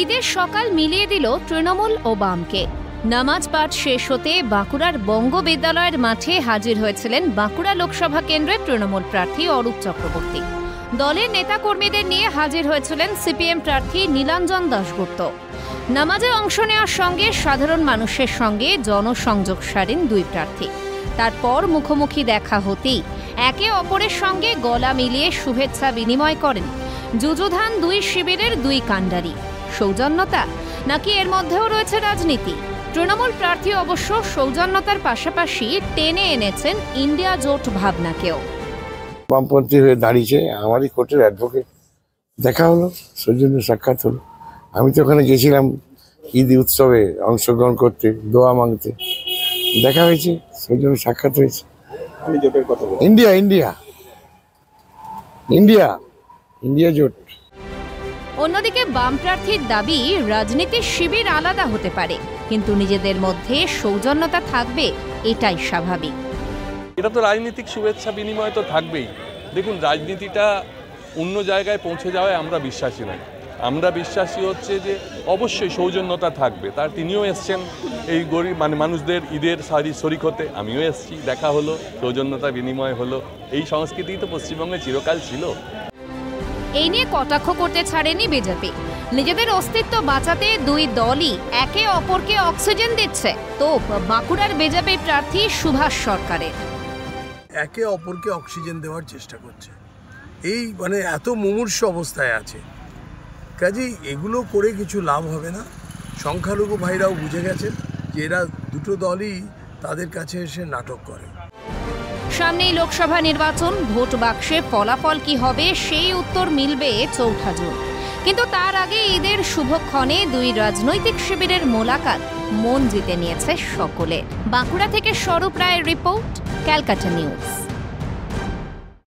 ঈদের সকাল মিলিয়ে দিল তৃণমূল ও বামকে। নামাজ পাঠ শেষ হতে বাঁকুড়ার বঙ্গ বিদ্যালয়ের মাঠে হাজির হয়েছিলেন বাঁকুড়া লোকসভা কেন্দ্রের তৃণমূল প্রার্থী অরূপ চক্রবর্তী। দলের নেতাকর্মীদের নিয়ে হাজির হয়েছিলেন সিপিএম প্রার্থী নীলাঞ্জন দাশগুপ্ত। নামাজে অংশ নেওয়ার সঙ্গে সাধারণ মানুষের সঙ্গে জনসংযোগ সারেন দুই প্রার্থী। তারপর মুখোমুখি দেখা হতেই একে অপরের সঙ্গে গলা মিলিয়ে শুভেচ্ছা বিনিময় করেন যুযুধান দুই শিবিরের দুই কাণ্ডারি। সৌজন্যতা নাকি এর মধ্যেও রয়েছে রাজনীতি? তৃণমূল প্রার্থী অবশ্য সৌজন্যতার পাশাপাশি টেনে এনেছেন ইন্ডিয়া জোট ভাবনাকেও। বামপন্থী হয়ে দাঁড়িয়েছে, আমারই কোর্টের অ্যাডভোকেট। দেখা হলো, সৌজন্য সাক্ষাৎ হলো। আমি তো ওখানে গেছিলাম ঈদ উৎসবে অংশগ্রহণ করতে, দোয়া মাংতে। দেখা হয়েছে, সৌজন্য সাক্ষাৎ হয়েছে। ইন্ডিয়া ইন্ডিয়া ইন্ডিয়া ইন্ডিয়া জোট। অন্যদিকে বাম প্রার্থীর দাবি, রাজনীতির শিবির আলাদা হতে পারে, কিন্তু নিজেদের মধ্যে সৌজন্যতা থাকবে, এটাই স্বাভাবিক। এটা তো রাজনৈতিক শুভেচ্ছা বিনিময় তো থাকবেই। দেখুন, রাজনীতিটা অন্য জায়গায় পৌঁছে যাওয়ায় আমরা বিশ্বাসী নই। আমরা বিশ্বাসী হচ্ছে যে অবশ্যই সৌজন্যতা থাকবে। তার তিনিও এসছেন এই গরিব মানুষদের ঈদের শরিক হতে, আমিও এসছি, দেখা হলো, সৌজন্যতা বিনিময় হলো। এই সংস্কৃতি তো পশ্চিমবঙ্গে চিরকাল ছিল। এই নিয়ে কটাক্ষ করতে ছাড়েনি বিজেপি। নিজেদের অস্তিত্ব বাঁচাতে দুই দলই একে অপরকে অক্সিজেন দিচ্ছে তো বাঁকুড়ার বিজেপি প্রার্থী সুভাষ সরকারের। একে অপরকে অক্সিজেন দেওয়ার চেষ্টা করছে, এই এত মুমূর্ষু অবস্থায় আছে, কাজেই এগুলো করে কিছু লাভ হবে না। সংখ্যালঘু ভাইরাও বুঝে গেছেন যে এরা দুটো দলই তাদের কাছে এসে নাটক করে। সামনেই লোকসভা নির্বাচন, ভোট বাক্সে ফলাফল কি হবে সেই উত্তর মিলবে 4 জুন। কিন্তু তার আগে ঈদের শুভক্ষণে দুই রাজনৈতিক শিবিরের মোলাকাত মন জিতে নিয়েছে সকলে। বাঁকুড়া থেকে স্বরূপ রায়ের রিপোর্ট, ক্যালকাটা নিউজ।